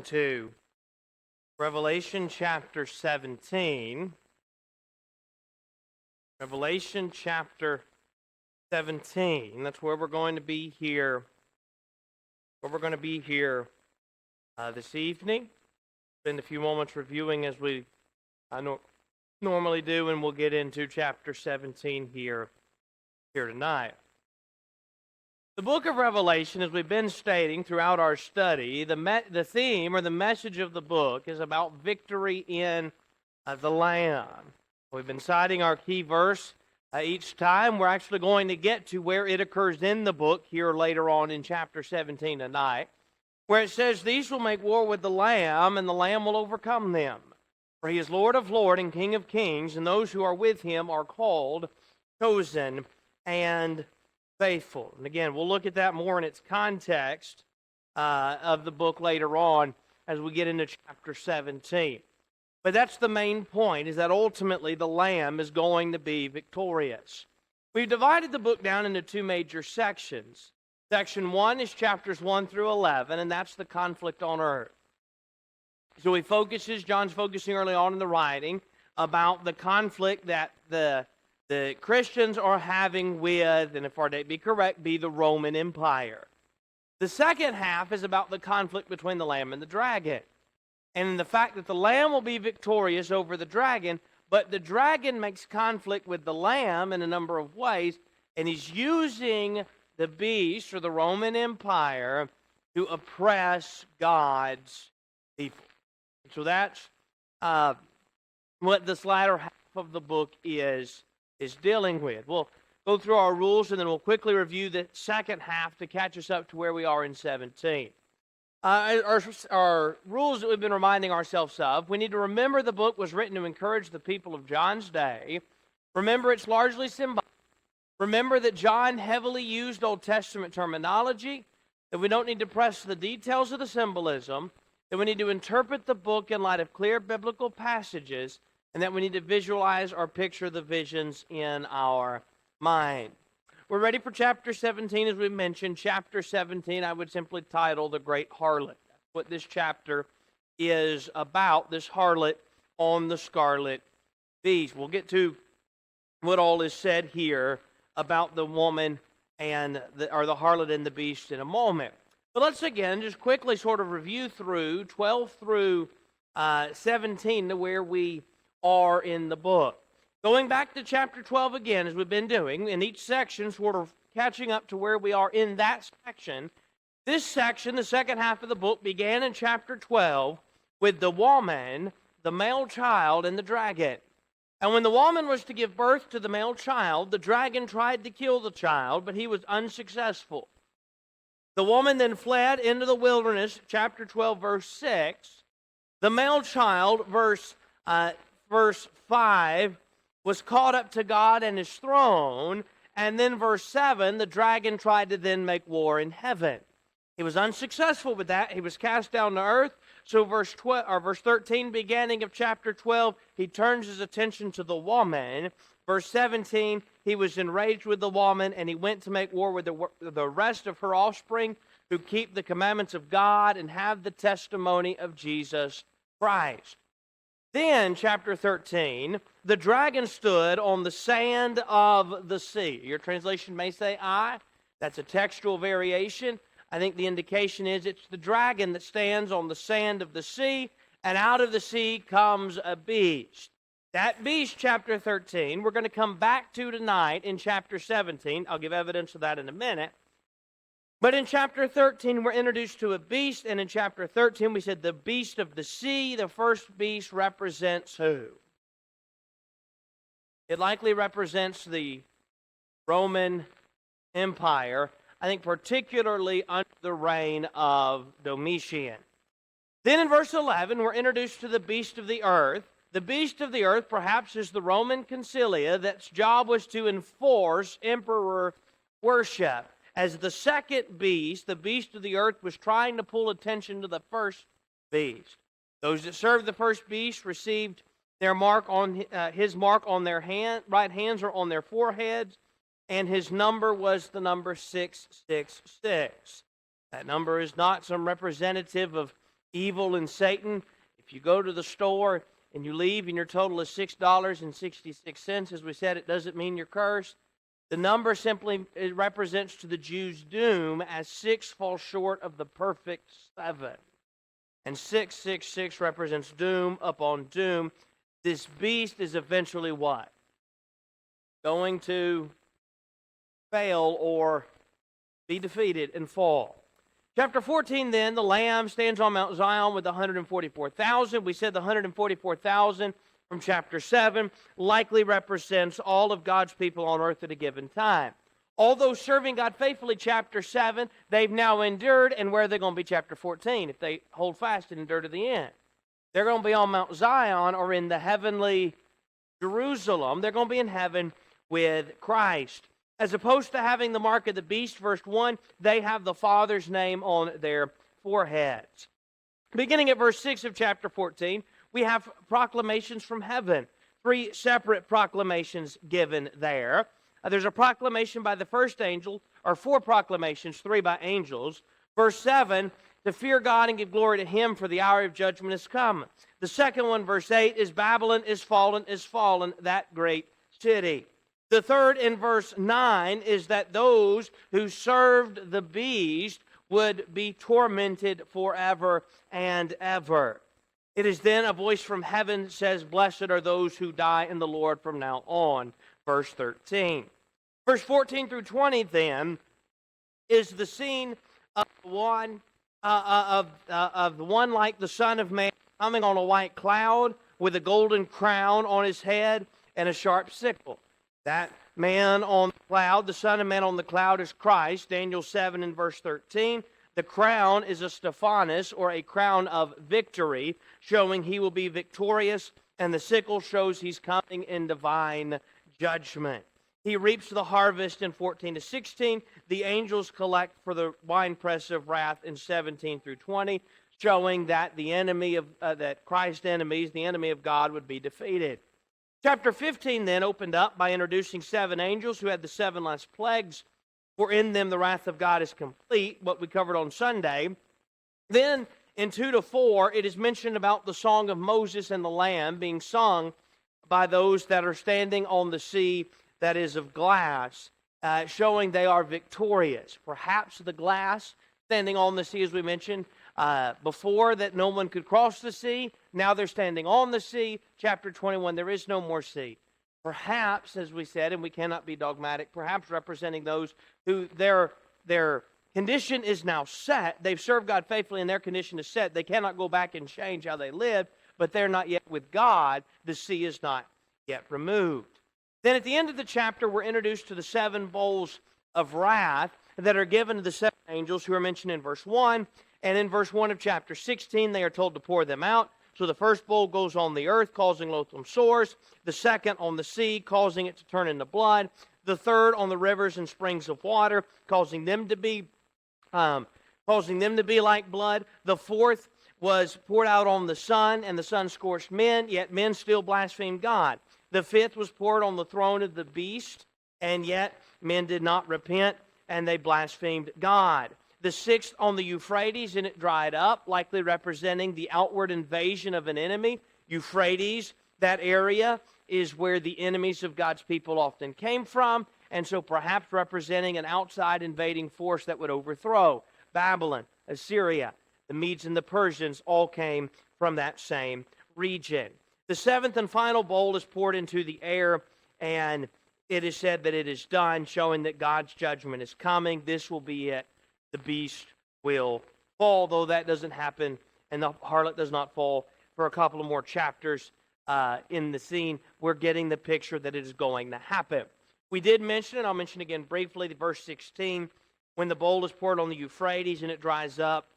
to Revelation chapter 17. Revelation chapter 17. That's where we're going to be here. This evening. Spend a few moments reviewing as we normally do, and we'll get into chapter 17 here tonight. The book of Revelation, as we've been stating throughout our study, the theme or the message of the book is about victory in the Lamb. We've been citing our key verse each time. We're actually going to get to where it occurs in the book here later on in chapter 17 tonight, where it says, "These will make war with the Lamb, and the Lamb will overcome them. For he is Lord of lords and King of kings, and those who are with him are called, chosen, and faithful." And again, we'll look at that more in its context of the book later on as we get into chapter 17. But that's the main point, is that ultimately the Lamb is going to be victorious. We've divided the book down into two major sections. Section 1 is chapters 1 through 11, and that's the conflict on earth. So John's focusing early on in the writing about the conflict that the Christians are having with, and if our date be correct, be the Roman Empire. The second half is about the conflict between the Lamb and the dragon, and the fact that the Lamb will be victorious over the dragon, but the dragon makes conflict with the Lamb in a number of ways, and he's using the beast, or the Roman Empire, to oppress God's people. So that's what this latter half of the book is dealing with. We'll go through our rules, and then we'll quickly review the second half to catch us up to where we are in 17. Our rules that we've been reminding ourselves of: we need to remember the book was written to encourage the people of John's day. Remember, it's largely symbolic. Remember that John heavily used Old Testament terminology, that we don't need to press the details of the symbolism, that we need to interpret the book in light of clear biblical passages, and that we need to visualize or picture the visions in our mind. We're ready for chapter 17, as we mentioned. Chapter 17, I would simply title The Great Harlot. That's what this chapter is about, this harlot on the scarlet beast. We'll get to what all is said here about the woman and the harlot and the beast in a moment. But let's again just quickly sort of review through 12 through 17 to where we are in the book. Going back to chapter 12 again, as we've been doing, in each section, sort of catching up to where we are in that section. This section, the second half of the book, began in chapter 12 with the woman, the male child, and the dragon. And when the woman was to give birth to the male child, the dragon tried to kill the child, but he was unsuccessful. The woman then fled into the wilderness, chapter 12, verse 6. The male child, verse 5, was caught up to God and his throne. And then verse 7, the dragon tried to then make war in heaven. He was unsuccessful with that. He was cast down to earth. So verse 13, beginning of chapter 12, he turns his attention to the woman. Verse 17, he was enraged with the woman, and he went to make war with the rest of her offspring who keep the commandments of God and have the testimony of Jesus Christ. Then, chapter 13, the dragon stood on the sand of the sea. Your translation may say I. That's a textual variation. I think the indication is it's the dragon that stands on the sand of the sea, and out of the sea comes a beast. That beast, chapter 13, we're going to come back to tonight in chapter 17. I'll give evidence of that in a minute. But in chapter 13, we're introduced to a beast, and in chapter 13, we said the beast of the sea. The first beast represents who? It likely represents the Roman Empire, I think particularly under the reign of Domitian. Then in verse 11, we're introduced to the beast of the earth. The beast of the earth perhaps is the Roman concilia that's job was to enforce emperor worship. As the second beast, the beast of the earth, was trying to pull attention to the first beast. Those that served the first beast received their mark on his mark on their right hands or on their foreheads, and his number was the number 666. That number is not some representative of Evil and Satan, if you go to the store and you leave and your total is $6.66, as we said, it doesn't mean you're cursed. The number simply it represents to the Jews' doom, as 6 falls short of the perfect 7. And 666 represents doom upon doom. This beast is eventually what? Going to fail or be defeated and fall. Chapter 14 then, the Lamb stands on Mount Zion with 144,000. We said the 144,000 from chapter 7 likely represents all of God's people on earth at a given time. Although serving God faithfully, chapter 7, they've now endured, and where are they going to be chapter 14 if they hold fast and endure to the end? They're going to be on Mount Zion or in the heavenly Jerusalem. They're going to be in heaven with Christ. As opposed to having the mark of the beast, verse 1, they have the Father's name on their foreheads. Beginning at verse 6 of chapter 14, we have proclamations from heaven. 3 separate proclamations given there. There's a proclamation by the first angel, or 4 proclamations, 3 by angels. Verse 7, to fear God and give glory to Him, for the hour of judgment is come. The second one, verse 8, is Babylon is fallen, that great city. The third in verse 9 is that those who served the beast would be tormented forever and ever. It is then a voice from heaven says, blessed are those who die in the Lord from now on. Verse 13. Verse 14 through 20 then is the scene of one like the Son of Man coming on a white cloud with a golden crown on his head and a sharp sickle. That man on the cloud, the Son of Man on the cloud, is Christ. Daniel 7 and verse 13. The crown is a Stephanos, or a crown of victory, showing he will be victorious, and the sickle shows he's coming in divine judgment. He reaps the harvest in 14 to 16. The angels collect for the winepress of wrath in 17 through 20, showing that the enemy of that Christ's enemies, the enemy of God, would be defeated. Chapter 15 then opened up by introducing 7 angels who had the 7 last plagues, for in them the wrath of God is complete, what we covered on Sunday. Then in 2 to 4, it is mentioned about the song of Moses and the Lamb being sung by those that are standing on the sea that is of glass, showing they are victorious. Perhaps the glass standing on the sea, as we mentioned, before that no one could cross the sea. Now they're standing on the sea. Chapter 21, there is no more sea. Perhaps, as we said, and we cannot be dogmatic, perhaps representing those who their condition is now set. They've served God faithfully and their condition is set. They cannot go back and change how they live, but they're not yet with God. The sea is not yet removed. Then at the end of the chapter, we're introduced to the 7 bowls of wrath that are given to the 7 angels who are mentioned in verse 1. And in verse 1 of chapter 16, they are told to pour them out. So the first bowl goes on the earth, causing loathsome sores. The second on the sea, causing it to turn into blood. The third on the rivers and springs of water, causing them to be like blood. The fourth was poured out on the sun, and the sun scorched men, yet men still blasphemed God. The fifth was poured on the throne of the beast, and yet men did not repent, and they blasphemed God. The sixth on the Euphrates, and it dried up, likely representing the outward invasion of an enemy. Euphrates, that area, is where the enemies of God's people often came from, and so perhaps representing an outside invading force that would overthrow. Babylon, Assyria, the Medes and the Persians all came from that same region. The 7th and final bowl is poured into the air, and it is said that it is done, showing that God's judgment is coming. This will be it. The beast will fall, though that doesn't happen, and the harlot does not fall for a couple of more chapters in the scene. We're getting the picture that it is going to happen. We did mention, and I'll mention again briefly, verse 16, when the bowl is poured on the Euphrates and it dries up,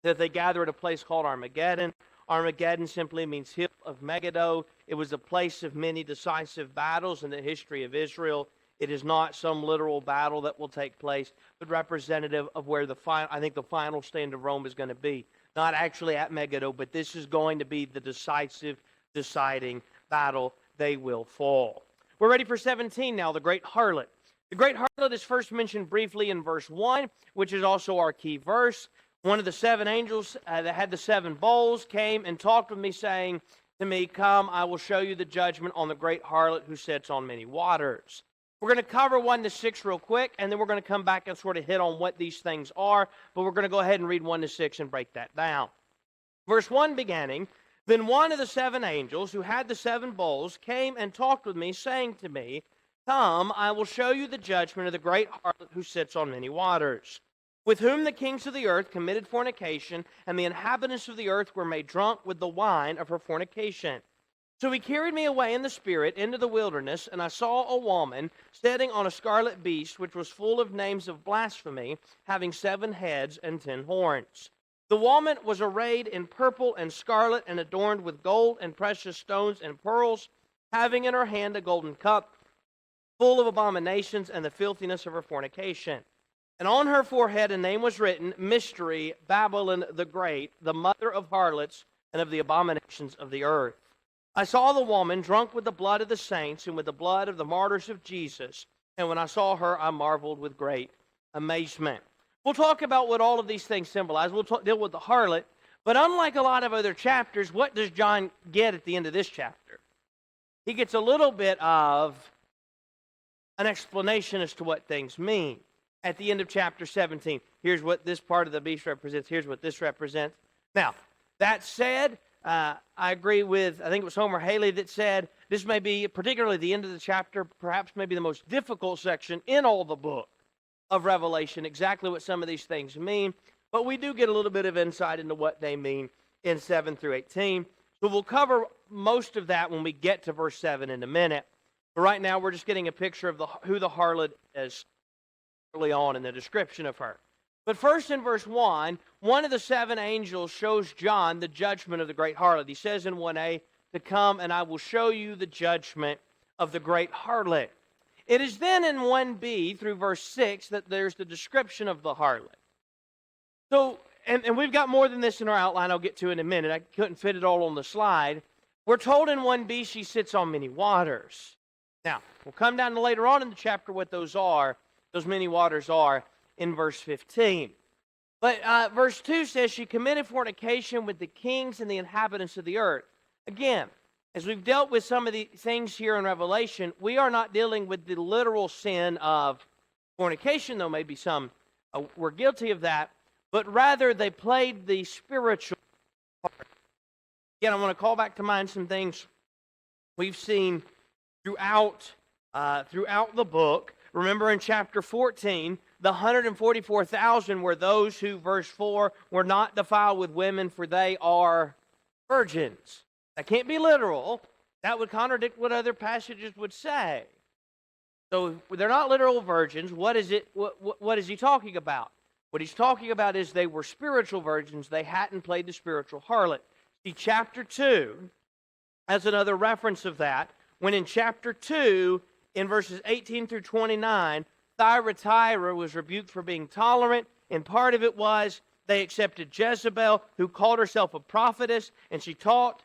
that they gather at a place called Armageddon. Armageddon simply means hill of Megiddo. It was a place of many decisive battles in the history of Israel. It is not some literal battle that will take place, but representative of where the final stand of Rome is going to be. Not actually at Megiddo, but this is going to be the decisive, deciding battle. They will fall. We're ready for 17 now, the great harlot. The great harlot is first mentioned briefly in verse 1, which is also our key verse. One of the seven angels that had the seven bowls came and talked with me, saying to me, "Come, I will show you the judgment on the great harlot who sits on many waters." We're going to cover 1 to 6 real quick, and then we're going to come back and sort of hit on what these things are, but we're going to go ahead and read 1 to 6 and break that down. Verse 1 beginning, "Then one of the seven angels who had the seven bowls came and talked with me, saying to me, 'Come, I will show you the judgment of the great harlot who sits on many waters, with whom the kings of the earth committed fornication, and the inhabitants of the earth were made drunk with the wine of her fornication.' So he carried me away in the spirit into the wilderness, and I saw a woman sitting on a scarlet beast, which was full of names of blasphemy, having 7 heads and 10 horns. The woman was arrayed in purple and scarlet, and adorned with gold and precious stones and pearls, having in her hand a golden cup, full of abominations and the filthiness of her fornication. And on her forehead a name was written, Mystery, Babylon the Great, the mother of harlots and of the abominations of the earth. I saw the woman drunk with the blood of the saints and with the blood of the martyrs of Jesus. And when I saw her, I marveled with great amazement." We'll talk about what all of these things symbolize. We'll deal with the harlot. But unlike a lot of other chapters, what does John get at the end of this chapter? He gets a little bit of an explanation as to what things mean. At the end of chapter 17, here's what this part of the beast represents. Here's what this represents. Now, that said, I agree with, I think it was Homer Haley that said, this may be, particularly the end of the chapter, perhaps maybe the most difficult section in all the book of Revelation, exactly what some of these things mean. But we do get a little bit of insight into what they mean in 7 through 18. So we'll cover most of that when we get to verse 7 in a minute. But right now, we're just getting a picture of who the harlot is early on in the description of her. But first in verse 1, one of the seven angels shows John the judgment of the great harlot. He says in 1a, "To come and I will show you the judgment of the great harlot." It is then in 1b through verse 6 that there's the description of the harlot. So, and we've got more than this in our outline I'll get to in a minute. I couldn't fit it all on the slide. We're told in 1b she sits on many waters. Now, we'll come down to later on in the chapter what those many waters are, in verse 15. But verse 2 says, "She committed fornication with the kings and the inhabitants of the earth." Again, as we've dealt with some of the things here in Revelation, we are not dealing with the literal sin of fornication, though maybe some were guilty of that, but rather they played the spiritual part. Again, I want to call back to mind some things we've seen throughout the book. Remember in chapter 14, the 144,000 were those who, verse 4, were not defiled with women, for they are virgins. That can't be literal. That would contradict what other passages would say. So they're not literal virgins. What is he talking about? What he's talking about is they were spiritual virgins. They hadn't played the spiritual harlot. See, chapter 2 has another reference of that, when in chapter 2, in verses 18 through 29, Thyatira was rebuked for being tolerant, and part of it was they accepted Jezebel, who called herself a prophetess, and she taught.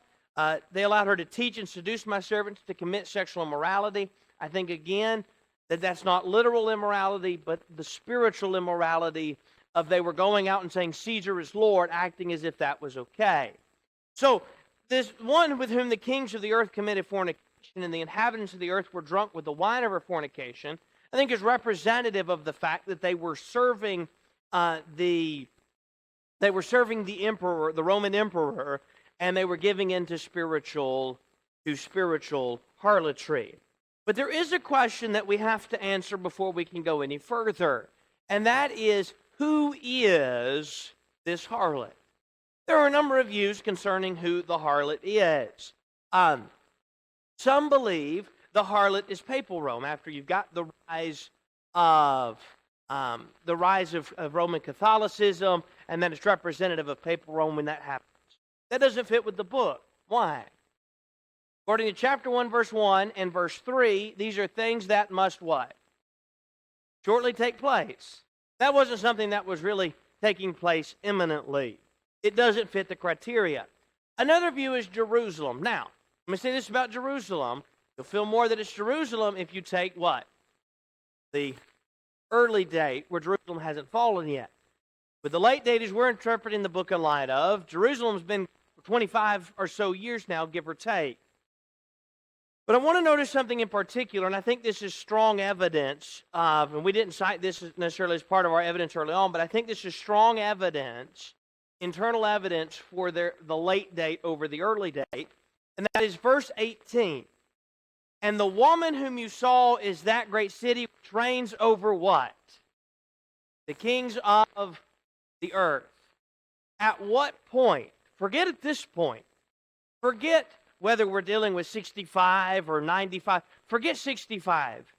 They allowed her to teach and seduce my servants to commit sexual immorality. I think, again, that's not literal immorality, but the spiritual immorality of they were going out and saying Caesar is Lord, acting as if that was okay. So this one with whom the kings of the earth committed fornication and the inhabitants of the earth were drunk with the wine of her fornication, I think is representative of the fact that they were serving the emperor, the Roman emperor, and they were giving in to spiritual harlotry. But there is a question that we have to answer before we can go any further, and that is, who is this harlot? There are a number of views concerning who the harlot is. Some believe the harlot is papal Rome. After you've got the rise of Roman Catholicism, and then it's representative of papal Rome when that happens. That doesn't fit with the book. Why? According to chapter 1, verse 1 and verse 3, these are things that must what? Shortly take place. That wasn't something that was really taking place imminently. It doesn't fit the criteria. Another view is Jerusalem. Now, let me say this about Jerusalem. You'll feel more that it's Jerusalem if you take what? The early date where Jerusalem hasn't fallen yet. With the late date as we're interpreting the book in light of, Jerusalem's been 25 or so years now, give or take. But I want to notice something in particular, and I think this is strong evidence of, and we didn't cite this necessarily as part of our evidence early on, but I think this is strong evidence, internal evidence for the late date over the early date, and that is verse 18. And the woman whom you saw is that great city which reigns over what? The kings of the earth. At what point? Forget at this point. Forget whether we're dealing with 65 or 95. Forget 65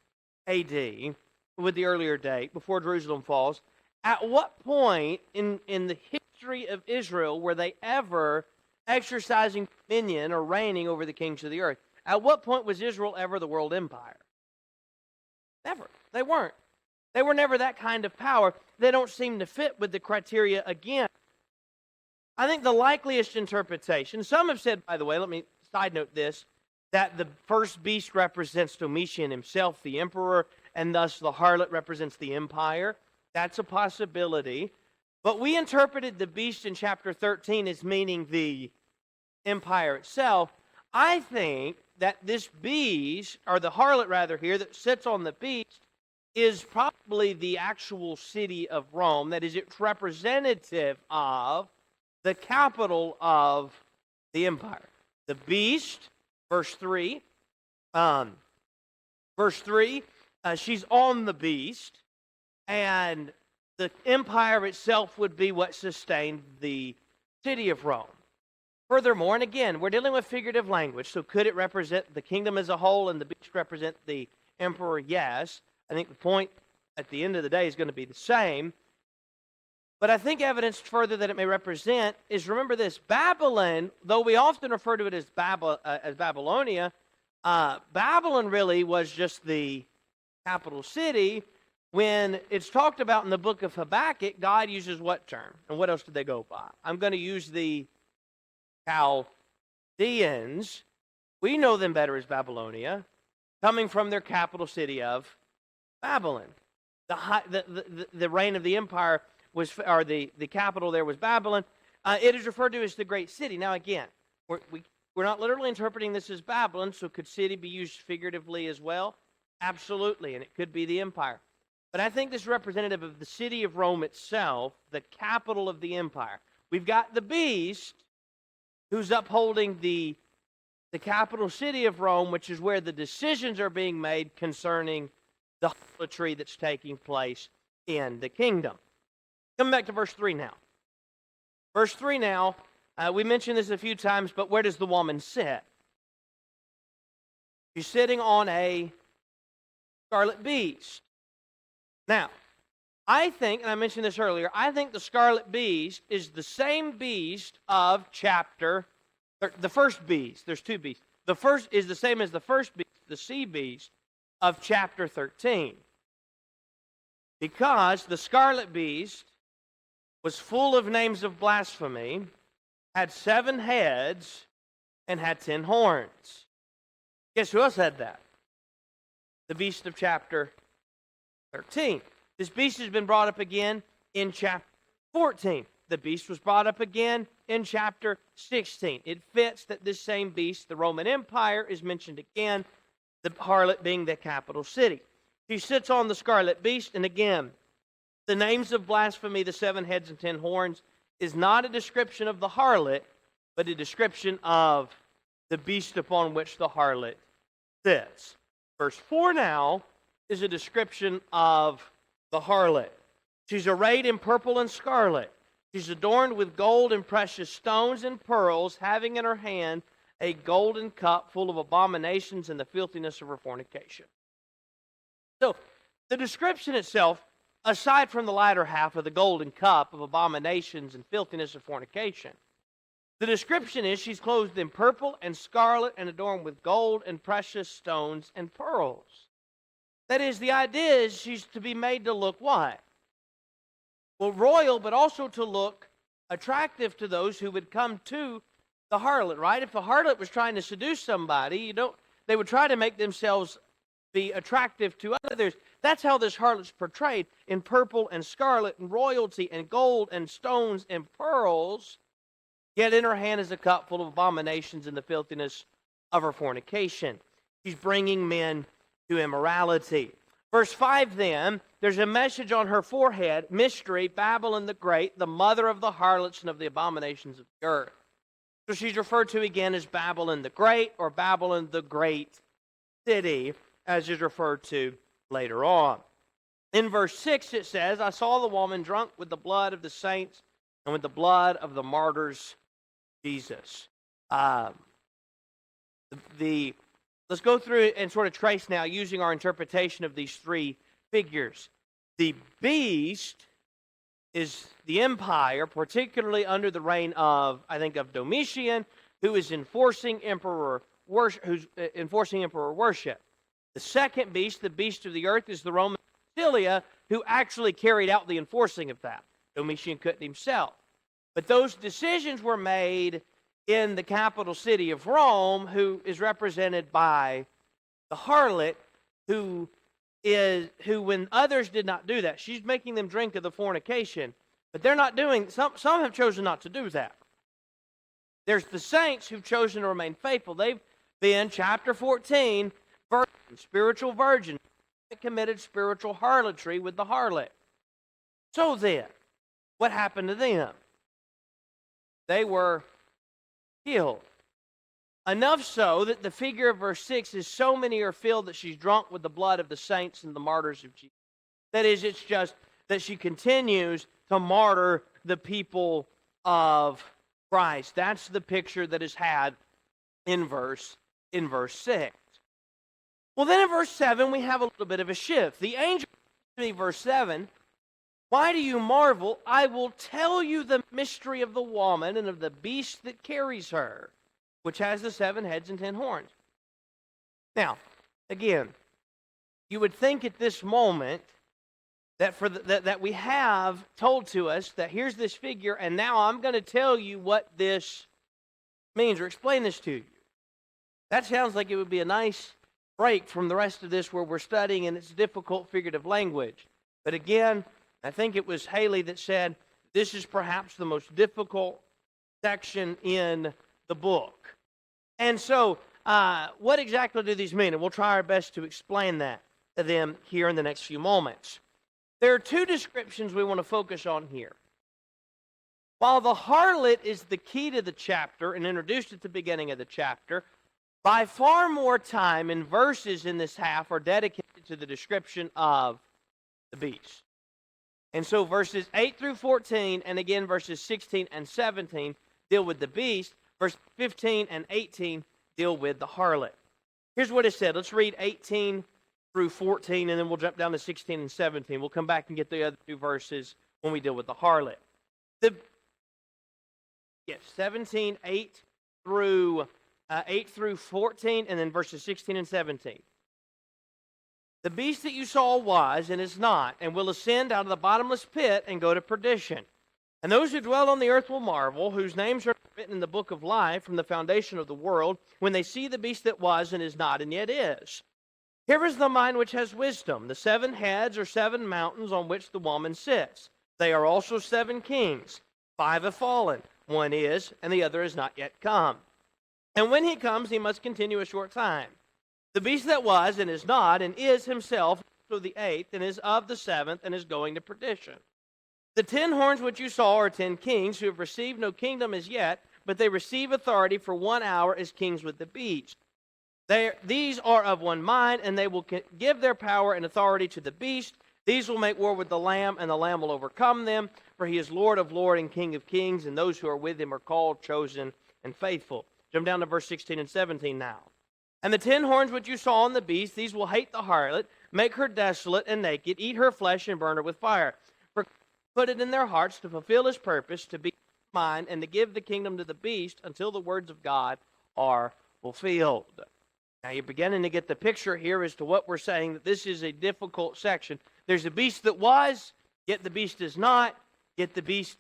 AD with the earlier date, before Jerusalem falls. At what point in the history of Israel were they ever exercising dominion or reigning over the kings of the earth? At what point was Israel ever the world empire? Never. They weren't. They were never that kind of power. They don't seem to fit with the criteria again. I think the likeliest interpretation, some have said, by the way, let me side note this, that the first beast represents Domitian himself, the emperor, and thus the harlot represents the empire. That's a possibility. But we interpreted the beast in chapter 13 as meaning the empire itself. I think that this beast, or the harlot rather here, that sits on the beast, is probably the actual city of Rome. That is, it's representative of the capital of the empire. The beast, verse 3, she's on the beast, and the empire itself would be what sustained the city of Rome. Furthermore, and again, we're dealing with figurative language, so could it represent the kingdom as a whole and the beast represent the emperor? Yes. I think the point at the end of the day is going to be the same. But I think evidence further that it may represent is, remember this, Babylon, though we often refer to it as Babylonia, Babylon really was just the capital city. When it's talked about in the book of Habakkuk, God uses what term? And what else did they go by? I'm going to use the Chaldeans. We know them better as Babylonia, coming from their capital city of Babylon. The reign of the empire was, or the capital there was Babylon. It is referred to as the great city. Now again, we're not literally interpreting this as Babylon, so could city be used figuratively as well? Absolutely, and it could be the empire. But I think this is representative of the city of Rome itself, the capital of the empire. We've got the beast who's upholding the capital city of Rome, which is where the decisions are being made concerning the harlotry that's taking place in the kingdom. Coming back to verse 3 now. Verse 3 now, we mentioned this a few times, but where does the woman sit? She's sitting on a scarlet beast. Now, I think, and I mentioned this earlier, I think the scarlet beast is the same beast of the first beast. There's two beasts. The first is the same as the first beast, the sea beast of chapter 13. Because the scarlet beast was full of names of blasphemy, had 7 heads, and had 10 horns. Guess who else had that? The beast of chapter 13. This beast has been brought up again in chapter 14. The beast was brought up again in chapter 16. It fits that this same beast, the Roman Empire, is mentioned again, the harlot being the capital city. She sits on the scarlet beast, and again, the names of blasphemy, the 7 heads and 10 horns, is not a description of the harlot, but a description of the beast upon which the harlot sits. Verse 4 now is a description of the harlot. She's arrayed in purple and scarlet. She's adorned with gold and precious stones and pearls, having in her hand a golden cup full of abominations and the filthiness of her fornication. So, the description itself, aside from the latter half of the golden cup of abominations and filthiness of fornication, the description is she's clothed in purple and scarlet and adorned with gold and precious stones and pearls. That is, the idea is she's to be made to look what? Well, royal, but also to look attractive to those who would come to the harlot, right? If a harlot was trying to seduce somebody, they would try to make themselves be attractive to others. That's how this harlot's portrayed, in purple and scarlet and royalty and gold and stones and pearls. Yet in her hand is a cup full of abominations and the filthiness of her fornication. She's bringing men to immorality. Verse 5 then, there's a message on her forehead, mystery, Babylon the Great, the mother of the harlots and of the abominations of the earth. So she's referred to again as Babylon the Great, or Babylon the Great City, as is referred to later on. In verse 6 it says, I saw the woman drunk with the blood of the saints and with the blood of the martyrs Jesus. Let's go through and sort of trace now using our interpretation of these three figures. The beast is the empire, particularly under the reign of, I think, of Domitian, who is enforcing emperor worship. The second beast, the beast of the earth, is the Roman Cilia, who actually carried out the enforcing of that. Domitian couldn't himself. But those decisions were made in the capital city of Rome, who is represented by the harlot, who when others did not do that, she's making them drink of the fornication, but they're not doing, some have chosen not to do that. There's the saints who've chosen to remain faithful. They've been, chapter 14, spiritual virgins, committed spiritual harlotry with the harlot. So then, what happened to them? They were killed. Enough so that the figure of verse 6 is so many are filled that she's drunk with the blood of the saints and the martyrs of Jesus. That is, it's just that she continues to martyr the people of Christ. That's the picture that is had in verse 6. Well, then in verse 7, we have a little bit of a shift. The angel, verse 7, why do you marvel? I will tell you the mystery of the woman and of the beast that carries her, which has the 7 heads and 10 horns. Now, again, you would think at this moment that that we have told to us that here's this figure, and now I'm going to tell you what this means or explain this to you. That sounds like it would be a nice break from the rest of this where we're studying and it's difficult figurative language. But again, I think it was Haley that said this is perhaps the most difficult section in the book. And so, what exactly do these mean? And we'll try our best to explain that to them here in the next few moments. There are 2 descriptions we want to focus on here. While the harlot is the key to the chapter and introduced at the beginning of the chapter, by far more time and verses in this half are dedicated to the description of the beast. And so verses 8 through 14, and again verses 16 and 17, deal with the beast. Verses 15 and 18 deal with the harlot. Here's what it said. Let's read 18 through 14, and then we'll jump down to 16 and 17. We'll come back and get the other 2 verses when we deal with the harlot. 17, 8 through 14, and then verses 16 and 17. The beast that you saw was and is not, and will ascend out of the bottomless pit and go to perdition. And those who dwell on the earth will marvel, whose names are written in the book of life from the foundation of the world, when they see the beast that was and is not and yet is. Here is the mind which has wisdom. The 7 heads are 7 mountains on which the woman sits. They are also 7 kings. 5 have fallen. 1 is, and the other is not yet come. And when he comes, he must continue a short time. The beast that was and is not and is himself also the 8th and is of the 7th and is going to perdition. The 10 horns which you saw are 10 kings who have received no kingdom as yet, but they receive authority for 1 hour as kings with the beast. These are of one mind, and they will give their power and authority to the beast. These will make war with the Lamb, and the Lamb will overcome them, for he is Lord of lords and King of kings, and those who are with him are called, chosen, and faithful. Jump down to verse 16 and 17 now. And the 10 horns which you saw on the beast, these will hate the harlot, make her desolate and naked, eat her flesh and burn her with fire. For put it in their hearts to fulfill his purpose, to be mine, and to give the kingdom to the beast until the words of God are fulfilled. Now you're beginning to get the picture here as to what we're saying, that this is a difficult section. There's a beast that was, yet the beast is not, yet the beast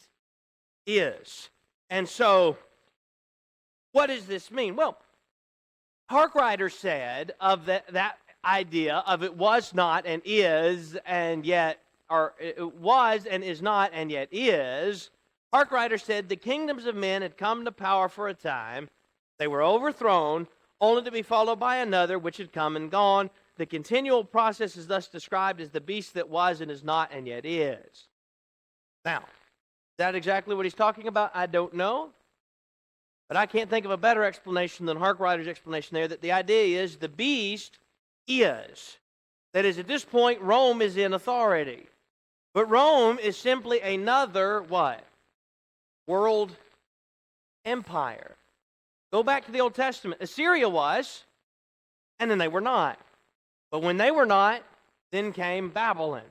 is. And so, what does this mean? Well, Harkrider said of that idea of it was not and is and yet, or it was and is not and yet is, Harkwriter said the kingdoms of men had come to power for a time. They were overthrown, only to be followed by another which had come and gone. The continual process is thus described as the beast that was and is not and yet is. Now, is that exactly what he's talking about? I don't know. But I can't think of a better explanation than Harkwriter's explanation there, that the idea is the beast is. That is, at this point, Rome is in authority. But Rome is simply another, what? World empire. Go back to the Old Testament. Assyria was, and then they were not. But when they were not, then came Babylon.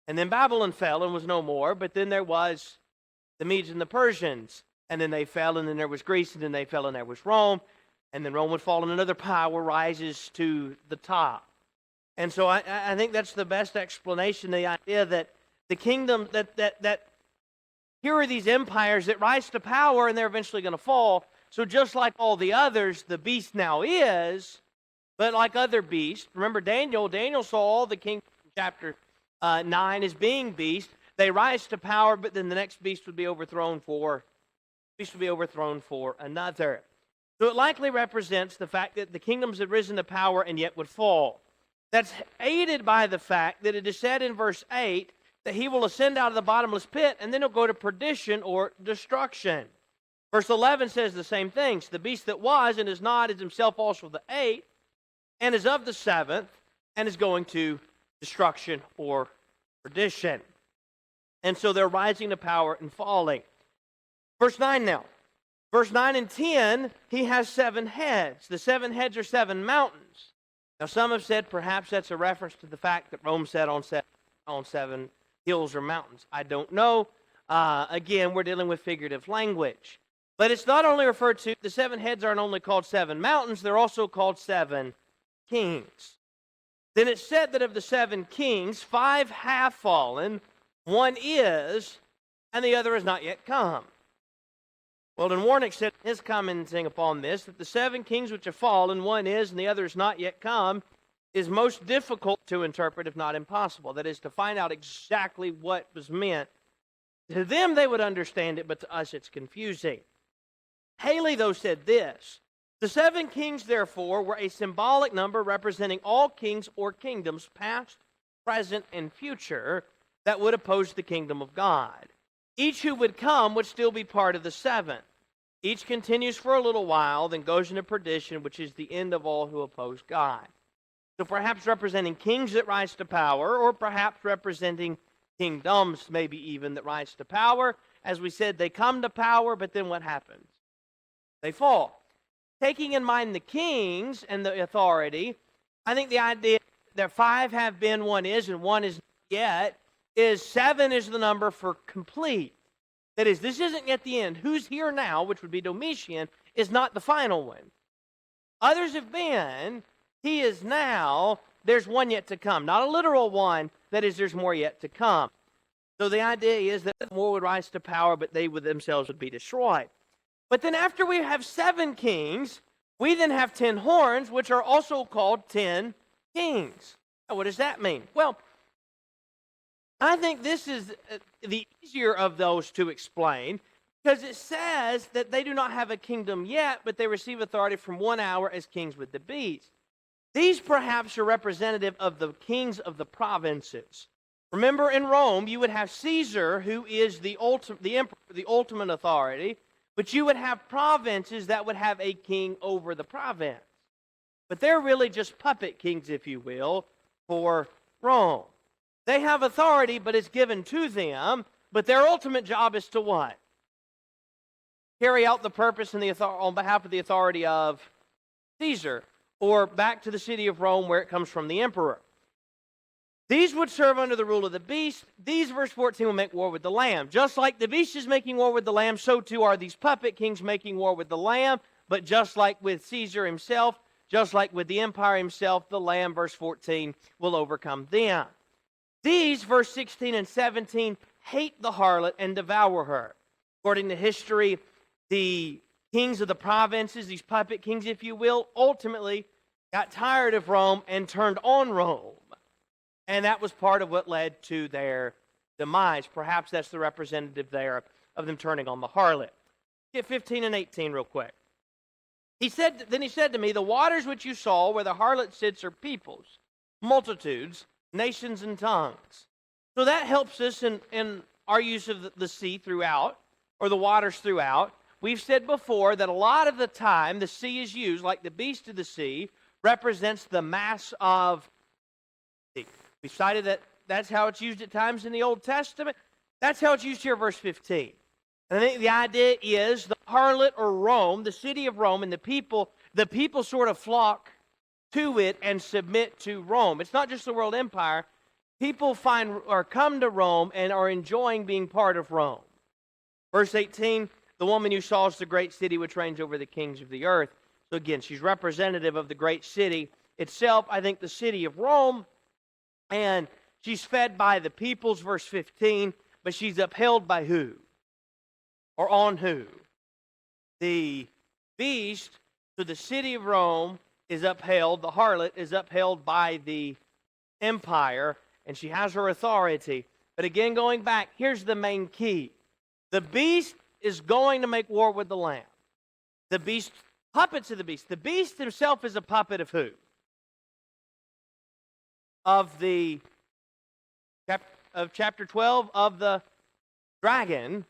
And then Babylon fell and was no more, but then there was the Medes and the Persians. And then they fell, and then there was Greece, and then they fell, and there was Rome. And then Rome would fall, and another power rises to the top. And so I think that's the best explanation, the idea that the kingdom, that here are these empires that rise to power, and they're eventually going to fall. So just like all the others, the beast now is, but like other beasts. Remember Daniel saw all the kingdoms in chapter 9 as being beasts. They rise to power, but then the next beast would be overthrown for another. So it likely represents the fact that the kingdoms had risen to power and yet would fall. That's aided by the fact that it is said in verse 8 that he will ascend out of the bottomless pit and then he'll go to perdition or destruction. Verse 11 says the same thing. So the beast that was and is not is himself also the eighth and is of the seventh and is going to destruction or perdition. And so they're rising to power and falling. Verse 9 now. Verse 9 and 10, he has 7 heads. The 7 heads are 7 mountains. Now some have said perhaps that's a reference to the fact that Rome sat on 7 hills or mountains. I don't know. Again, we're dealing with figurative language. But it's not only referred to, the 7 heads aren't only called 7 mountains, they're also called 7 kings. Then it's said that of the 7 kings, 5 have fallen, 1 is, and the other has not yet come. Weldon Warnick said in his commenting upon this, that the 7 kings which have fallen, 1 is, and the other has not yet come, is most difficult to interpret, if not impossible. That is, to find out exactly what was meant. To them, they would understand it, but to us, it's confusing. Haley, though, said this: the 7 kings, therefore, were a symbolic number representing all kings or kingdoms, past, present, and future, that would oppose the kingdom of God. Each who would come would still be part of the 7. Each continues for a little while, then goes into perdition, which is the end of all who oppose God. So perhaps representing kings that rise to power, or perhaps representing kingdoms, maybe even, that rise to power. As we said, they come to power, but then what happens? They fall. Taking in mind the kings and the authority, I think the idea that 5 have been, 1 is, and 1 is not yet, is 7 is the number for complete. That is, this isn't yet the end. Who's here now, which would be Domitian, is not the final one. Others have been, he is now, there's 1 yet to come. Not a literal 1, that is, there's more yet to come. So the idea is that more would rise to power, but they with themselves would be destroyed. But then after we have 7 kings, we then have 10 horns, which are also called 10 kings. Now, what does that mean? Well, I think this is the easier of those to explain, because it says that they do not have a kingdom yet, but they receive authority from 1 hour as kings with the beast. These perhaps are representative of the kings of the provinces. Remember, in Rome, you would have Caesar, who is the emperor, the ultimate authority, but you would have provinces that would have a king over the province. But they're really just puppet kings, if you will, for Rome. They have authority, but it's given to them, but their ultimate job is to what? Carry out the purpose and on behalf of the authority of Caesar, or back to the city of Rome where it comes from the emperor. These would serve under the rule of the beast. These, verse 14, will make war with the Lamb. Just like the beast is making war with the Lamb, so too are these puppet kings making war with the Lamb. But just like with Caesar himself, just like with the empire himself, the Lamb, verse 14, will overcome them. These, verse 16 and 17, hate the harlot and devour her. According to history, the kings of the provinces, these puppet kings, if you will, ultimately got tired of Rome and turned on Rome. And that was part of what led to their demise. Perhaps that's the representative there of them turning on the harlot. Get 15 and 18 real quick. Then he said to me, the waters which you saw where the harlot sits are peoples, multitudes, nations, and tongues. So that helps us in our use of the sea throughout, or the waters throughout. We've said before that a lot of the time the sea is used, like the beast of the sea, represents the mass of the sea. We've cited that that's how it's used at times in the Old Testament. That's how it's used here, verse 15. And I think the idea is the harlot or Rome, the city of Rome, and the people sort of flock to it and submit to Rome. It's not just the world empire. People find or come to Rome and are enjoying being part of Rome. Verse 18, the woman you saw is the great city which reigns over the kings of the earth. So again, she's representative of the great city itself. I think the city of Rome. And she's fed by the peoples, verse 15. But she's upheld by who? Or on who? The beast. So the city of Rome is upheld. The harlot is upheld by the empire. And she has her authority. But again, going back, here's the main key. The beast is going to make war with the lamb. The beast, puppets of the beast. The beast himself is a puppet of who? Of chapter 12 of the dragon.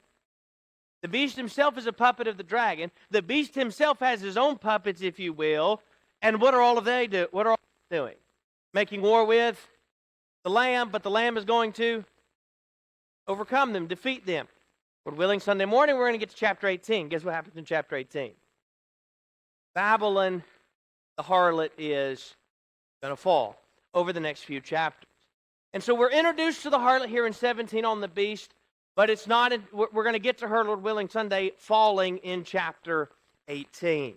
The beast himself is a puppet of the dragon. The beast himself has his own puppets, if you will. And what are all of they do? What are all they doing? Making war with the lamb, but the lamb is going to overcome them, defeat them. Lord willing, Sunday morning we're going to get to chapter 18. Guess what happens in chapter 18? Babylon, the harlot, is going to fall over the next few chapters. And so we're introduced to the harlot here in 17 on the beast, but it's not. We're going to get to her, Lord willing, Sunday falling in chapter 18.